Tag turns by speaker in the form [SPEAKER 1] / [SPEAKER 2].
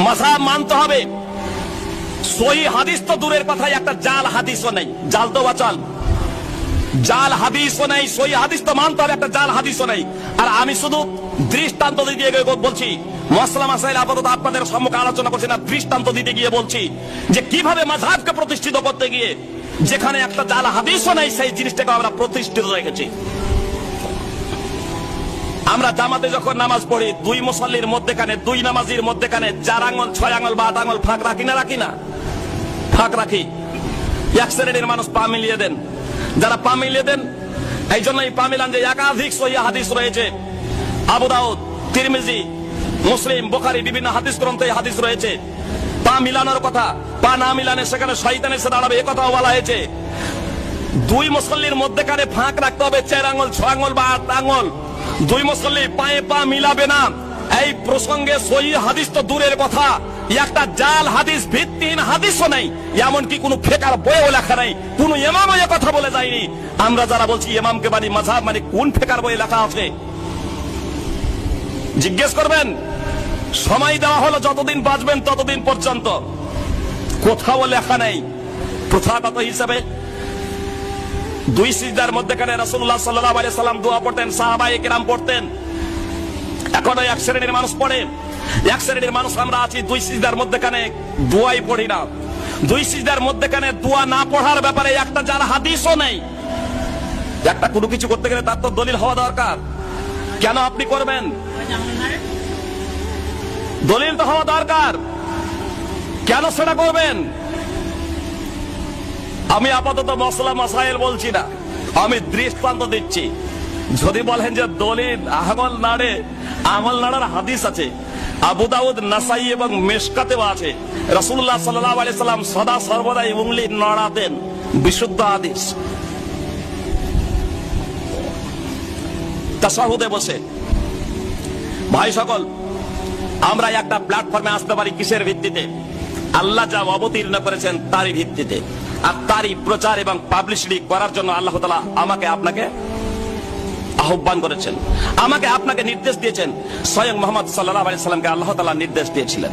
[SPEAKER 1] মাযহাব মানতে হবে। সহিহ হাদিস তো দূরের কথাই, একটা জাল হাদিসও নেই। জাল তো বাচাল, জাল হাদিসও নেই। সহিহ হাদিস তো মানতে হবে, একটা জাল হাদিসও নেই। আর আমি শুধু দৃষ্টান্ত দিয়ে বলছি, মাসলা মাসাইল আপাতত আপনাদের সম্মুখে আলোচনা করছি না, দৃষ্টান্ত দিতে গিয়ে বলছি যে কিভাবে মাযহাবকে প্রতিষ্ঠিত করতে গিয়ে যেখানে একটা জাল হাদিসও নেই সেই জিনিসটাকে আমরা প্রতিষ্ঠিত রেখেছি। আমরা জামাতে যখন নামাজ পড়ি, দুই মুসাল্লির মধ্যেখানে, দুই নামাজির মধ্যেখানে 4 আঙ্গুল 6 আঙ্গুল বা 8 আঙ্গুল ফাঁক রাখি না? রাখি না? ফাঁক রাখি। এক শ্রেণীর মানুষ পা মিলিয়ে দেন। যারা পা মিলিয়ে দেন, এই জন্য এই পা মিলান যে একাধিক সহিহ হাদিস রয়েছে, আবু দাউদ, তিরমিজি, মুসলিম, বুখারী, বিভিন্ন হাদিস গ্রন্থে হাদিস রয়েছে পা মিলানোর কথা। পা না মিলানে সেখানে শয়তান এসে দাঁড়াবে, এ কথাও বলা হয়েছে। দুই মুসল্লির মধ্যেখানে ফাঁক রাখতে হবে, 4 আঙ্গুল 6 আঙ্গুল বা 8 আঙ্গুল। দুই মুসল্লি পায়ে পা মিলাবে না, এই প্রসঙ্গে সহিহ হাদিস তো দূরের কথা, একটা জাল হাদিস, ভিত্তিহীন হাদিসও নেই, এমনকি কোন ফিকহের বইও লেখা নাই, কোন ইমামও এ কথা বলে যায়নি। আমরা যারা বলছি ইমামকে মানি, মাযহাব মানি, কোন ফিকহের বইয়ে লেখা আছে? জিজ্ঞেস করবেন। সময় দেওয়া হলো যতদিন বাঁচবেন ততদিন পর্যন্ত, কোথাও লেখা নেই। প্রথাগত হিসাবে দুই সিজদার মধ্যখানে রাসূলুল্লাহ সাল্লাল্লাহু আলাইহি সাল্লাম দোয়া পড়তেন, সাহাবায়ে কেরাম পড়তেন। এখনো এক শ্রেণীর মানুষ পড়ে। এক শ্রেণীর মানুষ আমরা আছি, দুই সিজদার মধ্যখানে দোয়াই পড়ি না। দুই সিজদার মধ্যখানে দোয়া না পড়ার ব্যাপারে একটা জাল হাদিসও নেই। একটা কোনো কিছু করতে গেলে তার তো দলিল হওয়া দরকার। কেন আপনি করবেন? দলিল তো হওয়া দরকার, কেন সেটা করবেন? আমি আপাতত মসলা মাসাইল বলছি না, আমি দৃষ্টান্ত দিচ্ছি। যদি বলেন যে দলিল আঙুল নাড়ে, আঙুল নাড়ার হাদিস আছে, আবু দাউদ, নাসাই এবং মিশকাতেও আছে। রাসূলুল্লাহ সাল্লাল্লাহু আলাইহি সাল্লাম সদা সর্বদা উংলি নাড়াতেন, বিশুদ্ধ হাদিস। তাশাহুদে বসে। ভাই সকল, আমরা একটা প্ল্যাটফর্মে আসতে পারি কিসের ভিত্তিতে? আল্লাহ যা অবতীর্ণ করেছেন তারই ভিত্তিতে, আর তারই প্রচার এবং পাবলিসিটি করার জন্য আল্লাহ তাআলা আমাকে আপনাকে আহ্বান করেছেন, আমাকে আপনাকে নির্দেশ দিয়েছেন। স্বয়ং মুহাম্মদ সাল্লাল্লাহু আলাইহি সাল্লামকে আল্লাহ তাআলা নির্দেশ দিয়েছিলেন।